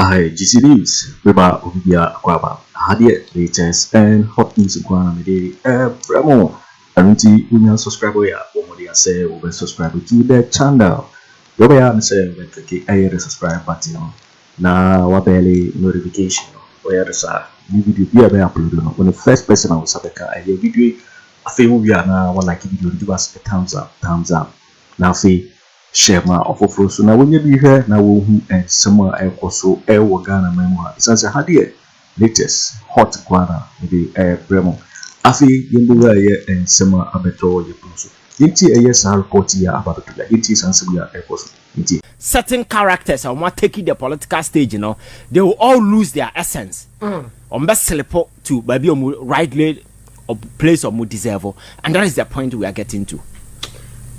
I GC News, Beba Bawumia Kwaba, Hadie, latest and hot news Guana Mede, Bremo, Arunti, Union subscriber, Omodi say, over subscribe to the channel. Yoba say, when the subscribe button, now wabele notification, where the sa, new video be uploaded. When the first person I was Sabeka, I hear video, I feel we are now one like video, give us a thumbs up. Now, see. Share my offer so now when you be here now who and summer air so air Ghana memoir it's as a hadie latest hot guana maybe bremo afi yimbu here and summer abeto yepunso yinti yes report here about the yinti sansibia airport yinti certain characters are want taking the political stage, you know, they will all lose their essence on best slip to maybe rightly or place or more deserve, and that is the point we are getting to.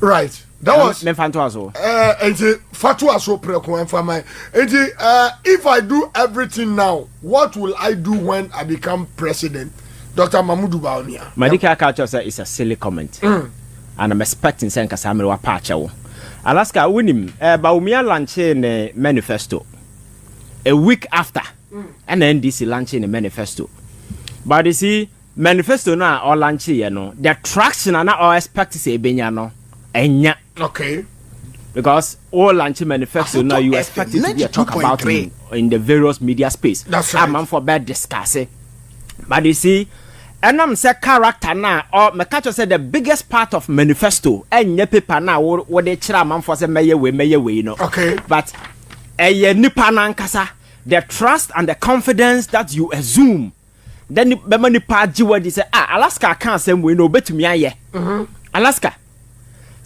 Right. That was if I do everything now, what will I do when I become president? Dr. Mahmoud Bawumia. Medical culture is a silly comment. And I'm expecting saying Samira Pacha. Alaska winning Bawumia launching a manifesto a week after and then NDC launching a manifesto. But you see, manifesto now or launch you know, the traction and all expect to say Benyano. Okay. Because all launch manifesto now you expect it to be a talk about in the various media space. That's right. I'm for bad discussing. But you see, and I'm say character now or my catcher said the biggest part of manifesto and your paper now what they chairman for say may way, you know. Okay. But a nipa the trust and the confidence that you assume. Then the money part you say Alaska can't say we know better me Alaska.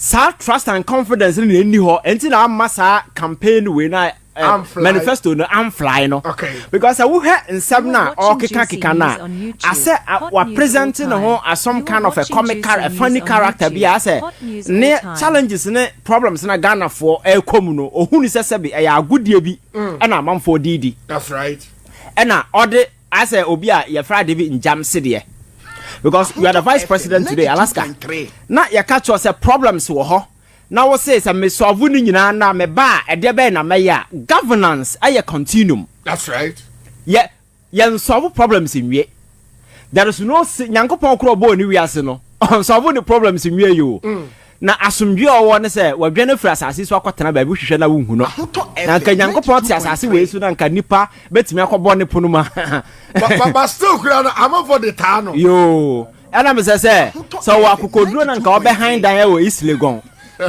Sa trust and confidence in any ho until our massa campaign we na manifesto no am fly no. Okay. Because I will hear in Sabna or kika na I say we presenting ho as some kind of a funny character be I say ne challenges ne problems na Ghana for e komuno ohunu se be e good bi and am for didi. That's right. And na ode I say obi a ye fra David in Gyamfi de. Because you are the vice president today, Alaska. Now you catch us a problems with her. Now we say some me solve na me ba e de be na me ya governance aye continuum. That's right. Yeah, you solve problems in we. There is no Nyankopon kro bo ni wiase no. Solve the problems in we you. Na asumdwe owo ne se wa dwane fra asase so akotena ba bi hwehwe na wo hu no. Na nka Nyankopon ti asase we su na nka nipa betimi akobo ne pono ma. But still I'm for the town. Yo, and I'm say so wa kokoduro na nka behind dan e wo East Legon.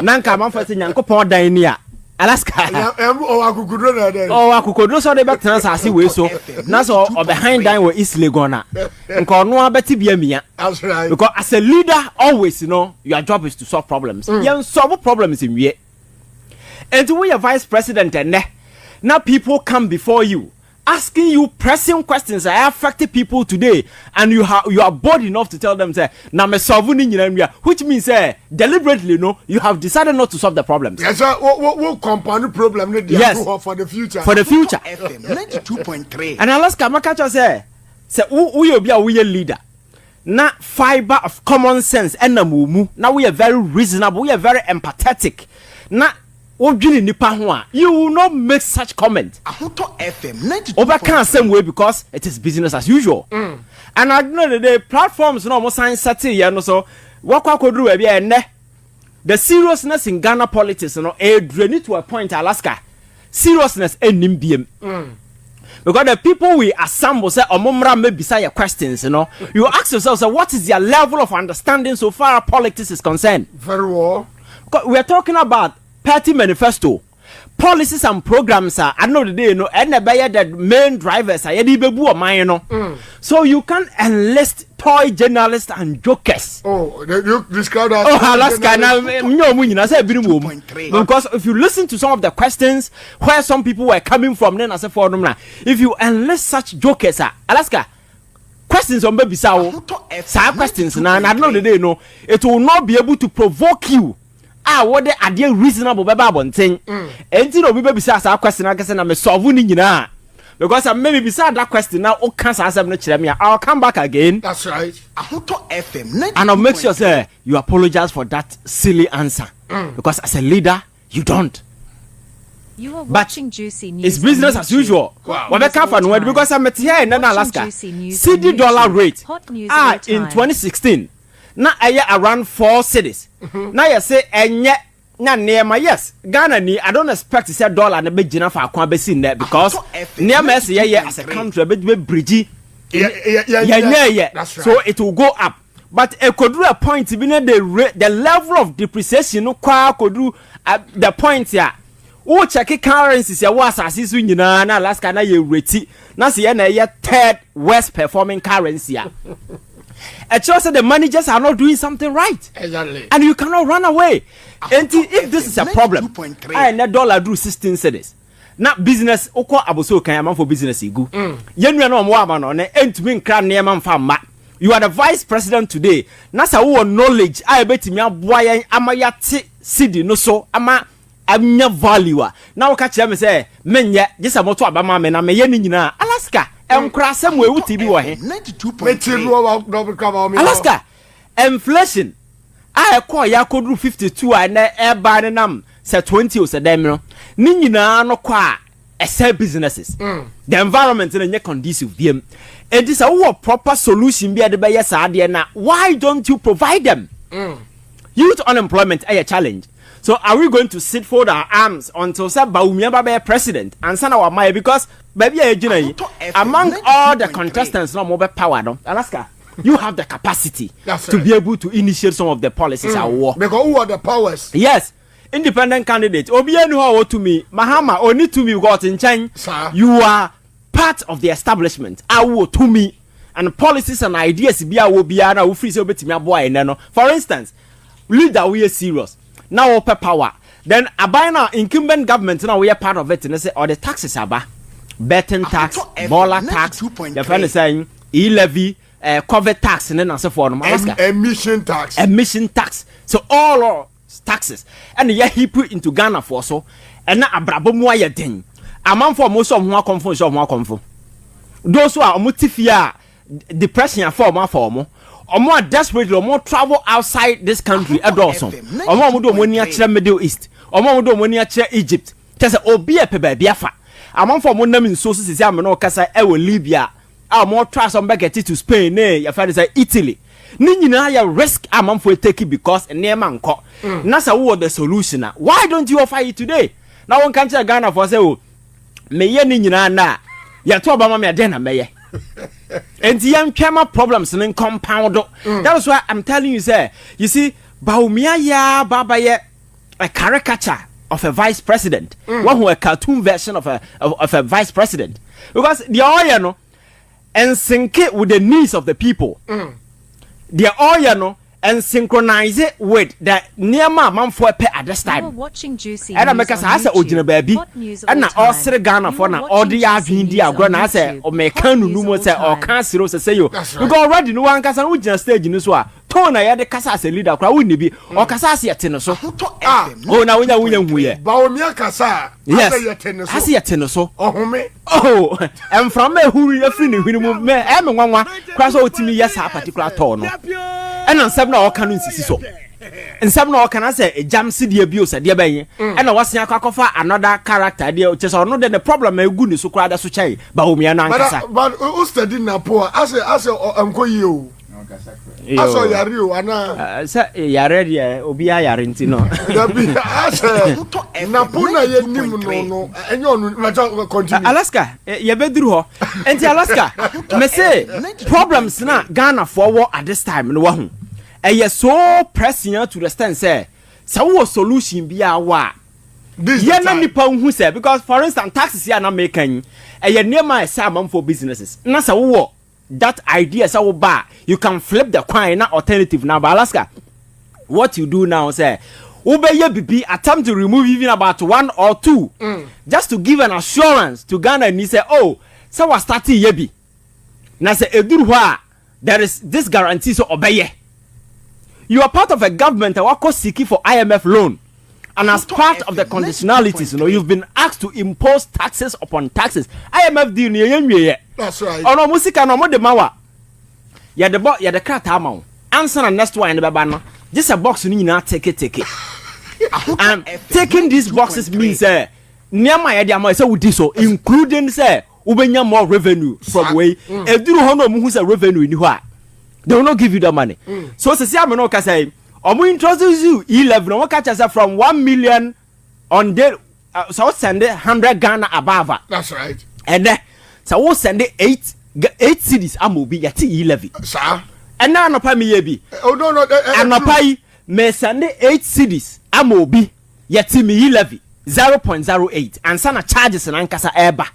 Na nka man fa se Nyankopon dan ni a Alaska. Akukoduro so de betena asase we so. Na so behind dan wo East Legon na. Nka ono abeti bia mia. That's right. Because as a leader, always, you know, your job is to solve problems. You solve problems in we. And to be a vice president, and now people come before you, asking you pressing questions that affect people today, and you are bold enough to tell them, say, "Na me solve which means, deliberately, no, you have decided not to solve the problems. Yes, sir. What compound problem? Yes, for the future. For the future. FM 92.3. And Alaska, Makacho say, we be a leader. Na fiber of common sense and na mumu. Now we are very reasonable, we are very empathetic. Na you will not make such comment. Akoto FM 92.3. Over can't same way because it is business as usual. And I know the platforms no more science sati ya no so what could do the seriousness in Ghana politics no drain to a point Alaska. Seriousness and NPP. Because the people we assemble say omomra may beside your questions, you know. You ask yourself, so what is their level of understanding so far as politics is concerned? Very well. We are talking about party manifesto. Policies and programs are I know the day, you know, and the main drivers are you know. So you can enlist toy journalists and jokers. Oh, you describe that. Oh, Alaska now because if you listen to some of the questions where some people were coming from, then I said for them, if you enlist such jokers, Alaska questions on baby questions now, and I know the day, you know, it will not be able to provoke you. What the idea reasonable baba thing. And you know, we baby say question I guess and I'm solving it because I maybe beside that question now, I'll come back again. That's right. Akoto FM and I'll make sure say you apologize for that silly answer because as a leader you don't. You are but watching Juicy News. it's business as usual. What I can't find because I'm here in Alaska. CD dollar rate in 2016. Now I around 4 cities. Now you say na near yes Ghana ni I don't expect to say dollar na be gina for akwan be sin there because near me say as a country be bridge so it will go up but it could do a point be the level of depreciation no kwa could do the point here who check currencies ya was asase nyina na Alaska na ye reti na say na ye third worst performing currency ya it shows that the managers are not doing something right. Exactly. And you cannot run away. And if this is a problem, I net dollar do 16 cedis. Now business, oko aboso kan yaman for business igu. Yenu no mo aba no ne entumi nkra ne man fa ma. You are the vice president today. Na sa wo knowledge I betimi aboa yen amaya te cedi no so ama amnya value. Now ka kire me say menye gisa moto abama me na me ye ni nyina Alaska. Enkrasem we wuti bi wo he. Alaska inflation I call ya kodru 52 and eba ne nam say 20 o say dem no. Ni nyina no kwa sell businesses. The environment in a conducive them. It is a proper solution be the yes na. Why don't you provide them? Youth unemployment is a challenge. So are we going to sit fold our arms until say Bawumia be president and send our money because baby among all the contestants no more power no Alaska you have the capacity to be able to initiate some of the policies at war because who are the powers? Yes, independent candidate obi enu ho to me mahama only to me got in chain you are part of the establishment awo to me and policies and ideas bia wo bia na wo free say obetimi aboa ene no for instance leader we are serious now open power then abina incumbent government now we are part of it and say all the taxes aba betting tax baller tax the friend is saying e-levy cover tax and then as for emission tax so all taxes and yeah he put into Ghana for so and na abrabo mu aye den amam for most of ho konfo those who are omotifia depression for mo omo are desperate omo travel outside this country adolson omo do money a Middle East omo do money a Egypt tell say obi e pe ba bia fa amam for mo nam nso so sisi am no kasa e wo Libya more trust on back to Spain your father say Italy ni nyina ya risk amam for take because near nko na say what the solution why don't you offer it today now one country Ghana for say oh me ye ni nyina na ya to obama me den na me ye and the camera problems in compound that is why I'm telling you say you see Bawumia ya baba ye a caricature of a vice president one who a cartoon version of a vice president because the oil no and sync it with the needs of the people the oil no and synchronize it with the Niama man for pay at this time. Watching Juicy and I make us ask original baby and now all say Ghana for now all the India gonna say or make no more say or cancer say you because already no one can we just stage in this one tone ya the kasa as a leader crowd wouldn't be or kasa as yet so oh now we Bawumia kasa yes as yet so oh and from me who you free me em nwanwa cross out me yes a particular tone and on na okan nsisi so nsam na okan say a Gyamfi de abuse de benye and na wasia kwakofa another character de che so no the problem egu ni so kra da so chai Bawumia na nkasa but who study Napo as enko yi o aso yare o ana say yare de obi yare nti no da bi Napo na ye nim no enye onu continue Alaska ye beduru ho enti Alaska me say problems na Ghana for at this time no wa hu so pressing to the stand say so solution be our na nipa hu say because for instance taxes here na making near my salmon for businesses na say wo that idea say ba you can flip the coin na alternative now but Alaska what you do now say Ubeye bibi attempt to remove even about 1 or 2 just to give an assurance to Ghana and he say oh so we starting yebi na say eduru ho there is this guarantee so obeye you are part of a government that was seeking for IMF loan and as part of the conditionalities you've been asked to impose taxes upon taxes IMF deal ni that's right ono musika no mo de mawa ya de krata amaw answer na next one the baba no just a box ni nyina take it and taking these boxes means Niama ya diama say we do so, including say ubenya more revenue from way. Eduru hono mu say revenue ni ho a. They will not give you the money. So say am no ka say omo introduce you 11 no catch us from 1 million on day so send 100 Ghana above. That's right. And then so we send 8 cities amobi yati 11. Sir. And now anopa me ye bi. Oh no no. Anopa yi me send 8 cities amobi yati me 11 0.08 and sana charges and ankasa eba.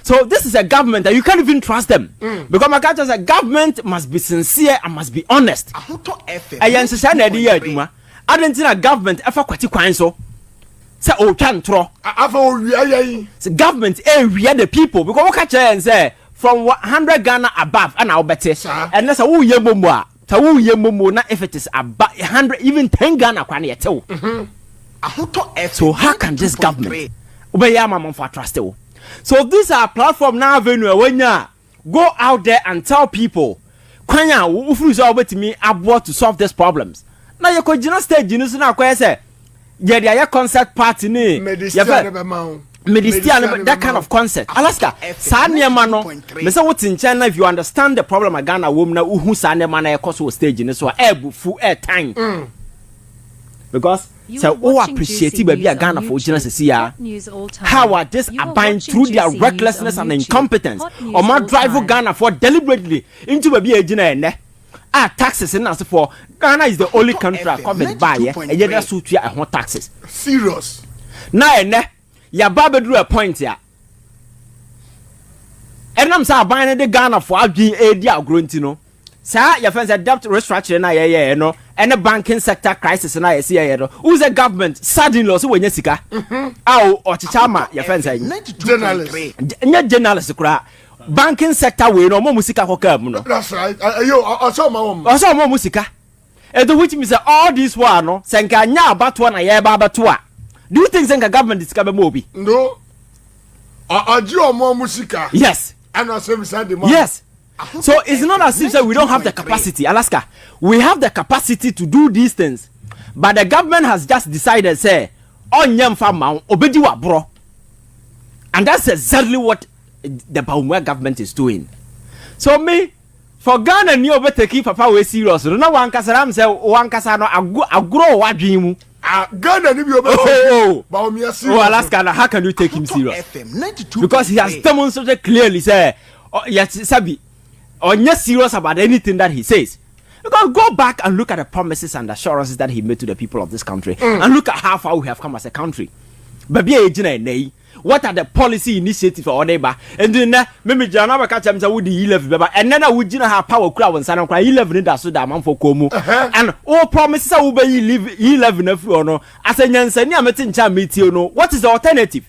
So this is a government that you can't even trust them. Because my country says a government must be sincere and must be honest. I say na dey aduma. I don't think a government ever kwati kwan so. Say o twan tro. Afa o wi ayi. The government we are the people because what catch and say from 100 Ghana above and now better. And that's a wo ye momo a. Ta wo ye momo na if it is above 100 even 10 Ghana kwan ye tew. So how can this government obeya mama for trust you? So these are platform now venue when you go out there and tell people kwanya wo furu so obetimi abo to solve these problems. Now you could just stage you know na kwa say yeah their concert party ni Medistia that kind of concert. Alaska sa niema no me say what in China if you understand the problem Ghana wo na uhu sa niema na ekoso stage ni so ebu full air time. Because so oh appreciate baby a Ghana for Genesis here. How are this abide through their recklessness and incompetence or more drive Ghana for deliberately into baby a Gina taxes and as for Ghana is the only country covered by and yet suit you at taxes. Serious. Now ya baba drew a point here. And I'm saying buying the Ghana for a dia gruntino. Sir, your friends adapt restructuring na no and the banking sector crisis na see who's the government suddenly also when sika aw or chichama your friends say journalist kura banking sector we no mo musika kokam no. That's right. Yo also mo musika which means all this one no senka nya abato na ye ba abato a do you think senka government is kabe mo bi no ajo mo musika yes and also we send the money yes. So it's not as if we don't have the capacity, Alaska. We have the capacity to do these things, but the government has just decided, say, on yam farm, obedi wa bro, and that's exactly what the Bawumia government is doing. So me, for Ghana, you better keep papa we serious. No one kasaram say one kasano agro wa dream. Ghana ni bi obedi. Bawumia serious. Oh Alaska, how can you take him serious? Because he has demonstrated clearly, say, yes, Sabi. Or not serious about anything that he says. Because go back and look at the promises and assurances that he made to the people of this country and look at how far we have come as a country. What are the policy initiatives for our neighbor? And then maybe Janaba catch him with the 11 and then I would have power crowd and son 11 in that so that man for Komu and all promises will be 11 if you know as a Nansania meeting meet you know what is the alternative?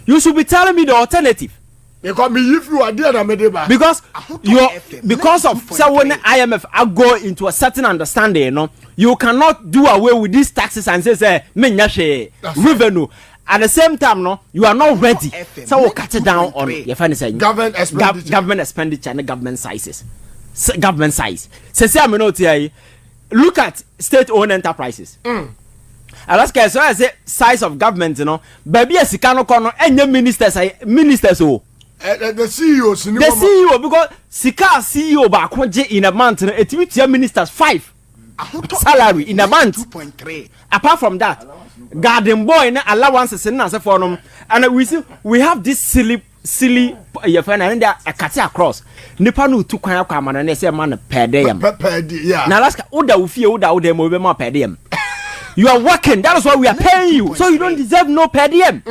You should be telling me the alternative. Because me if you are there because of so when IMF I go into a certain understanding, you know, you cannot do away with these taxes and say revenue. At the same time, no, you are not ready. So we'll cut it down on your financial government expenditure and government sizes. Government size. Look at state-owned enterprises. Alaska, so I say size of government, you know, baby as Sikano Kono and your ministers oh. The CEO because Sika CEO back in a month it meets your ministers 5 salary in a month 2.3. Apart from that garden boy and allowances and as for them and we have this silly your friend and they are cut across Nipanu 2 kwanya and they say man per day yeah now Alaska oda ufie oda dem more per diem. You are working, that is why we are paying you, so you don't deserve no per diem.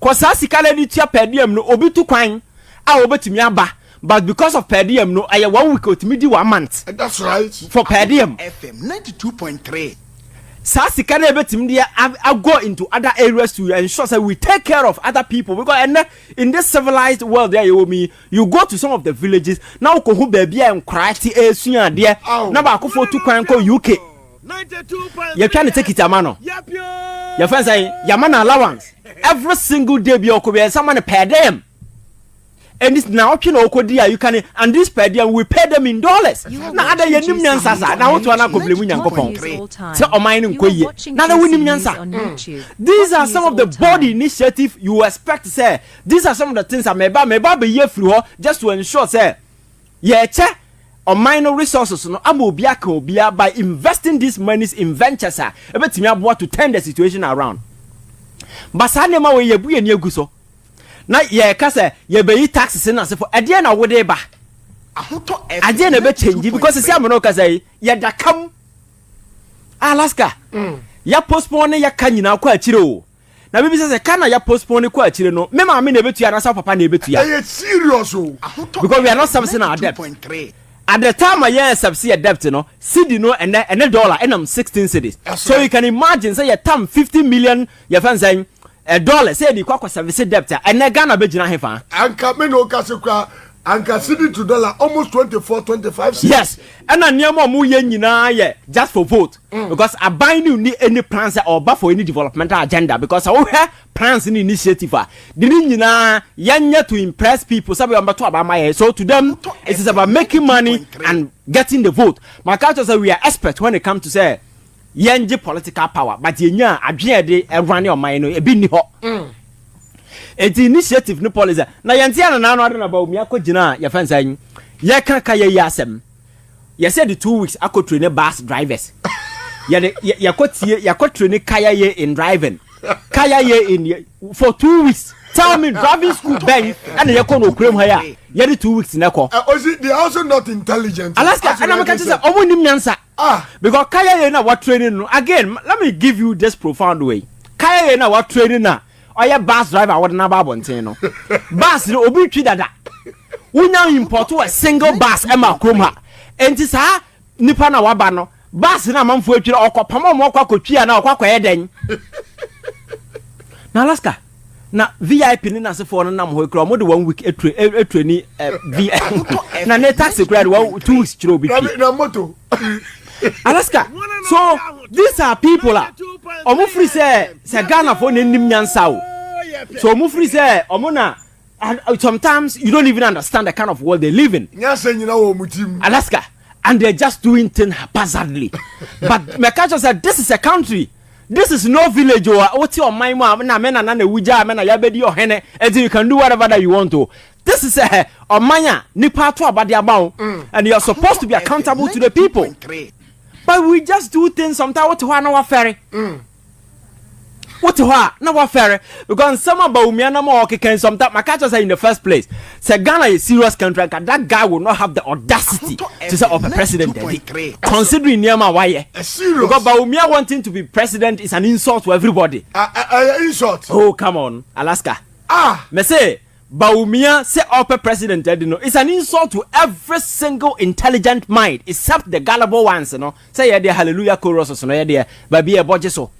Cause as Kennedy per diem no obi tu kwan a obetimi aba but because of per diem no I 1 week otimi di 1 month. That's right. For per diem FM 92.3. Sasi Kennedy betimi dia I go into other areas to ensure that we take care of other people because in this civilized world there you go to some of the villages now ko hu baby and cry ti esua de na ba akofo tu kwan ko UK. You're trying to take it, Amano. Your friends say, Yamana allowance. Every single day, be someone per diem. and this now you can and this per diem we pay them in dollars. Now other yenim nyansa now to ana koblemu nyankopon. Say o mine nkoye. Now the winim nyansa. These are some of the body initiative you expect say. These are some of the things that meba be ye free just to ensure say che or minor resources no amobia ka obia by investing these monies in ventures ebetimi aboa to turn the situation around. But sanema we yebu ye egu so na ye ka say ye be taxes na se for ade na wode ba ade na be change because say amono ka say ye da kam Alaska ya postpone ya ka nyina kwa akire o na bibi say kana ya postpone kwa akire no me ma me na betu ya na sa papa na betu ya serious because we are not servicing our debt. At the time I subsidy debt, cedi no and dollar and 16 cedis. So you can imagine say you tam 50 million your fans saying $, say the Kwaku service debt and then Ghana be jina hefa. And Kameno Kasukwa and cedi to dollar almost 24-25 cedis. Yes. And na near mu ye nyina ye just for vote because I buy you need any plans or for any developmental agenda because I have plans in initiative the nyina yanya to impress people sabi ambato abama so to them it is about making money and getting the vote. My culture say we are experts when it comes to say yenje political power but yenya adwe de run your mind no e bi ni ho. It initiative no policy na yantia na no ade na Bawumia kogina ya fansa yin ye kan ka ye asem ye said the 2 weeks Akoto train bus drivers ya train Kaya ye in driving Kaya ye in for 2 weeks. Tell me driving school ben and ye no krem ha ya the 2 weeks na ko they are also not intelligent. Alaska and I'm say omo nim nyansa because Kaya ye na what training no again let me give you this profound way. Kaya ye na what training na oya bus driver what na ba bonten no bus no obi twi dada wonya import a single bus e ma krom ha enti sa nipa na waba no bus na manfo atwira okopam mo kwakotwia na okwakoye den na Alaska na VIP ni na se for no nam ho kro mo de 1 week etreni na ne taxi credit 2 weeks chiro bi na moto Alaska. So these are people omo free say Ghana for nim nyansa o. So omo free say omo na sometimes you don't even understand the kind of world they live in. Nyansa nyina wo mutim. Alaska and they're just doing things haphazardly. But my culture said this is a country. This is no village or what your mind na mena na wuja mena yabedi your hene and you can do whatever that you want to. This is a omanya nipa to abadi about and you are supposed to be accountable to the people. But we just do things sometimes what na wa ferry. What na wa ferry because some about Bawumia na mo can sometimes my catch say in the first place. Say Ghana is a serious country and that guy will not have the audacity to say of a president considering Niama why because Bawumia wanting to be president is an insult to everybody. Insult. Oh come on, Alaska. Me say Bawumia say upper president it's an insult to every single intelligent mind except the gullible ones say the hallelujah chorus baby a budget so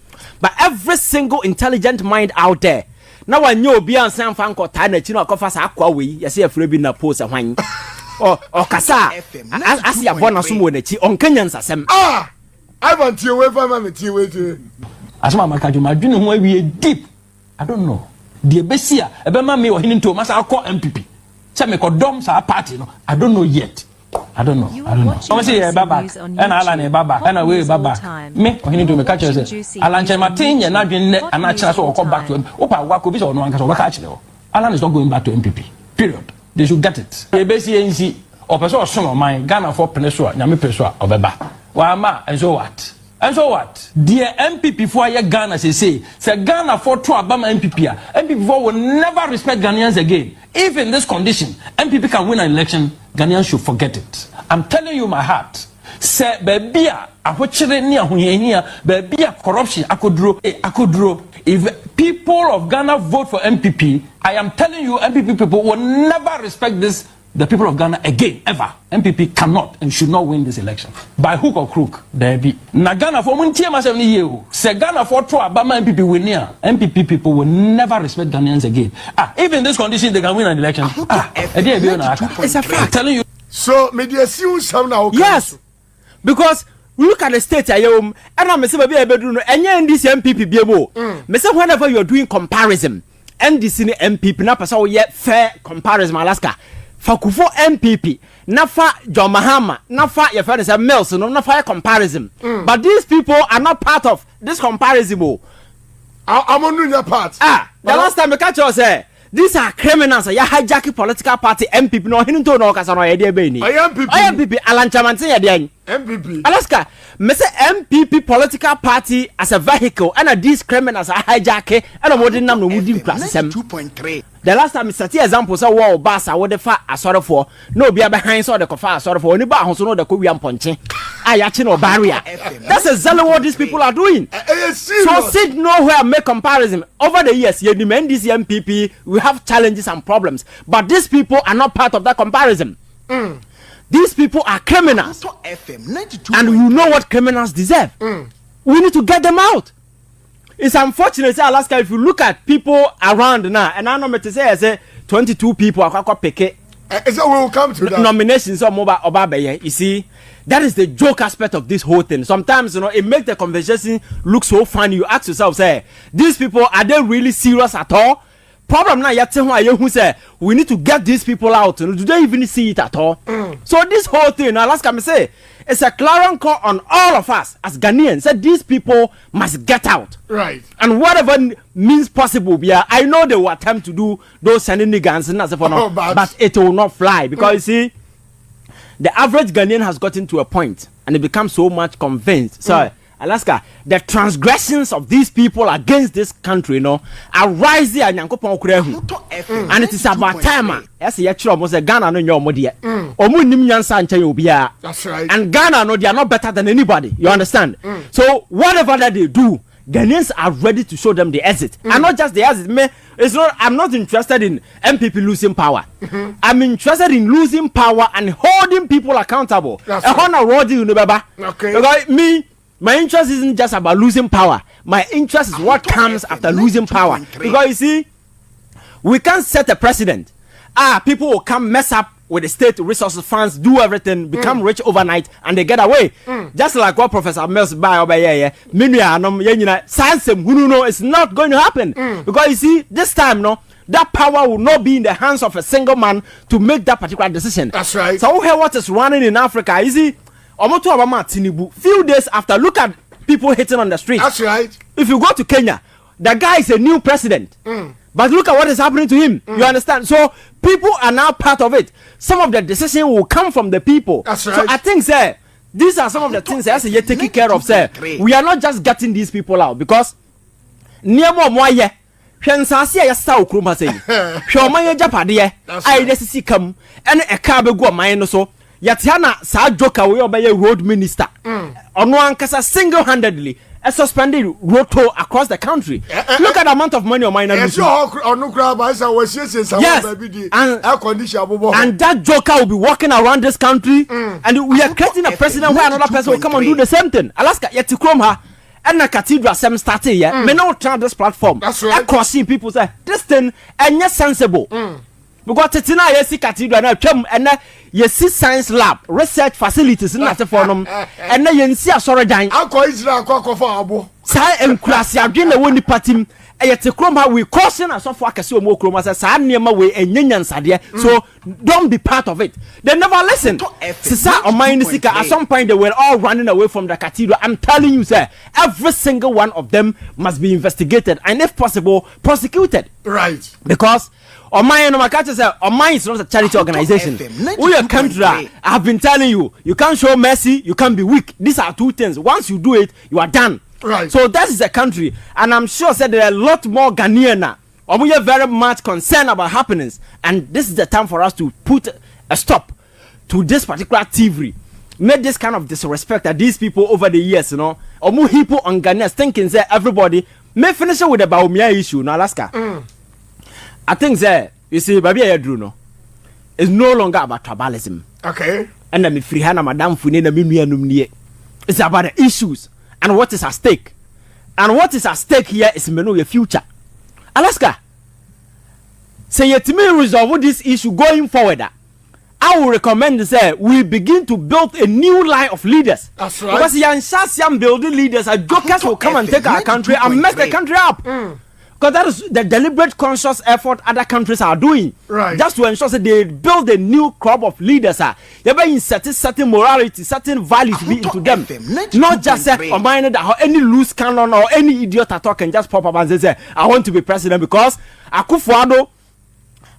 but every single intelligent mind out there now I know be an san fan ko ta na chi no akofa sa akwa we yesi afre bi na post hwan o kasa asi abona so mo na chi on kanya nsasem I want to away from me tie we asma makaju madwene ho awie deep I don't know the besia ebema me ohini nto masa akọ NPP say me kodom sa party no I don't know yet I don't know I say baba and ala na baba and we baba me ohini nto me catch say ala nche matin ye na dwen ana kira so okọ back to opa wako bi so no anka so baka kire Alan is not going back to NPP period they should get it e besia nsi opeso oson man Ghana for peninsula nyame peninsula obeba wa ma and so what and so what? Dear MPP for Ghana say Ghana for two Abama MPP. MPP for will never respect Ghanaians again. If in this condition MPP can win an election, Ghanaians should forget it. I'm telling you my heart. Say baby a wachere ni ahunyehia baby a corruption akodro. If people of Ghana vote for MPP, I am telling you MPP people will never respect the people of Ghana again, ever. MPP cannot and should not win this election. By hook or crook, there be. Na Ghana for muntie myself ni yew. Say Ghana for two Abama MPP win here. MPP people will never respect Ghanaians again. If in this condition they can win an election. It's a fact. I'm telling you. So, media see you some now. Yes. Because look at the state I am and I'm say baby no enya in this MPP biebo. Me say whenever you are doing comparison NDC ni MPP na pesa wo ye fair comparison Alaska fa Akufo MPP na fa John Mahama na fa your friend say Mills no na fa comparison but these people are not part of this comparison. I'm on your part. The last time I catch you say these are criminals. Ya hijacking political party MPP no hinto no kasa no yede be ni. MPP alanchamantin yede MPP. Alaska, me say MPP political party as a vehicle and these criminals are hijacking and modern nam no wudi class 2.3. The last time Mr. T example say wo basa wo de fa asore for no be behind so de ko fa asore for oni ba ho so no de ko wiam ponche ayachi no barrier. That's exactly what these people are doing. So sit nowhere make comparison. Over the years you demand this MPP we have challenges and problems but these people are not part of that comparison. These people are criminals and you know what criminals deserve. We need to get them out. It's unfortunate, Alaska, if you look at people around now, and I know to say 22 people are pick so we will come to that. Nominations of Obabe. You see, that is the joke aspect of this whole thing. Sometimes, you know, it makes the conversation look so funny. You ask yourself, say, these people, are they really serious at all? Problem now, you say we need to get these people out. Do they even see it at all? So this whole thing, Alaska, me say, it's a clarion call on all of us as Ghanaians. Said these people must get out, right? And whatever means possible, yeah. I know they will attempt to do those sending the guns and as but it will not fly because you see, the average Ghanaian has gotten to a point and it becomes so much convinced. So. Alaska, the transgressions of these people against this country, you know, are rising and and it is about time. Yes, you almost a Ghana no your modi. That's right. And Ghana no, they are not better than anybody. You understand? So whatever that they do, Ghanaians are ready to show them the exit, and not just the exit. It's not. I'm not interested in MPP losing power. I'm interested in losing power and holding people accountable. That's right. Okay. Because me. My interest isn't just about losing power. My interest is what comes after losing power. Because you see, we can't set a precedent. People will come mess up with the state resources funds, do everything, become rich overnight, and they get away. Just like what Professor Mills by over here, it's not going to happen. Because you see, this time, no, that power will not be in the hands of a single man to make that particular decision. That's right. So here, what is running in Africa, you see, few days after, look at people hitting on the streets. That's right. If you go to Kenya, the guy is a new president. But look at what is happening to him. You understand? So people are now part of it. Some of the decision will come from the people. That's right. So I think, sir, these are some of the things that you're taking care of, sir. We are not just getting these people out because near more Hwensase ya sta okroma sei. Hwoman Japade ai desisi kam ene eka be go man no so. Yatiana sa joka we obey road minister. Ono ankasa single-handedly suspended road toll across the country. Look at the amount of money on mine. Yes, and that joker will be walking around this country, and we are creating a president where another person will come and do the same thing. Alaska, yet to come her. And the cathedral some started here. Me now try this platform. That's right. Crossing people say this thing and yes sensible. Because Tetina yes cathedral now come and yes science lab research facilities in that for them and then you see a sorry dying. Uncle Israel for abo. Say and class ya dream the one party. Yet we caution us of work so more chroma says near way and union sadie. So don't be part of it. They never listen. Sisa or mind at some point they were all running away from the cathedral. I'm telling you, sir, every single one of them must be investigated and if possible prosecuted. Right. Because Omai no catch say Omai is not a charity organization. We are country. I have been telling you, you can't show mercy, you can't be weak. These are two things. Once you do it, you are done. Right. So that is a country, and I'm sure that there are a lot more Ghanaian now. We are very much concerned about happenings, and this is the time for us to put a stop to this particular thievery. Make this kind of disrespect that these people over the years, you know, or more people on Ghanaians thinking that everybody may finish with the Bawumia issue in Alaska. I think that you see, Baby Adro is no longer about tribalism. Okay. And then free Hana Madame Funina Mimia. It's about the issues. And what is at stake? And what is at stake here is your future. Alaska, say yet to me resolve this issue going forward. I will recommend say we begin to build a new line of leaders. That's right. Because young building leaders are jokers will come and take our country and mess the country up. Because that is the deliberate, conscious effort other countries are doing. Right. Just to ensure that they build a new crop of leaders. They be inserting certain morality, certain values be into them. Not just say, or mind that any loose cannon or any idiot at all can just pop up and say, I want to be president because Akufo Addo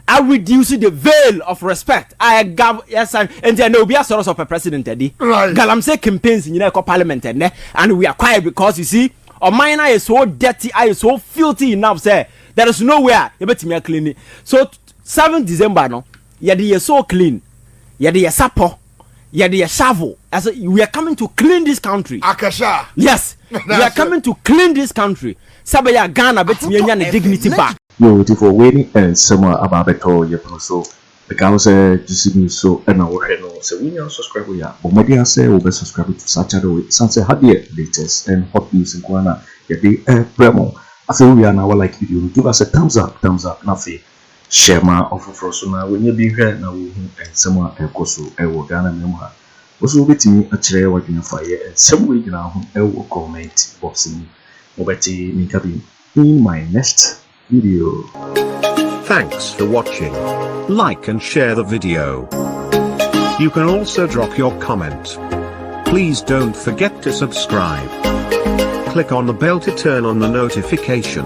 I reduce the veil of respect. I gave yes, and there will be a source of a president. Right. Galamsey campaigns in the parliament, and we are quiet because you see, our mind is so dirty, I is so filthy enough. Say there is nowhere you better me clean it. So 7 December, no, you so clean, you sapo, you shovel. As we are coming to clean this country. Akasha. Yes, we are coming to clean this country. Sabaya Ghana better me the dignity back. Yo, for waiting and summer about beto so the cows GCB so and our head so we are subscribe ya but media say we be subscribe to such a way sunset had the latest and hot news in Ghana ya dey Prempeh. I feel we are now like video give us a thumbs up nothing share my offer for so now when you be here now we and summer so will Ghana memoir also be me a chair working fire and some way now will comment boxing mobeti me cabin in my next video. Thanks for watching. Like and share the video. You can also drop your comment. Please don't forget to subscribe. Click on the bell to turn on the notification.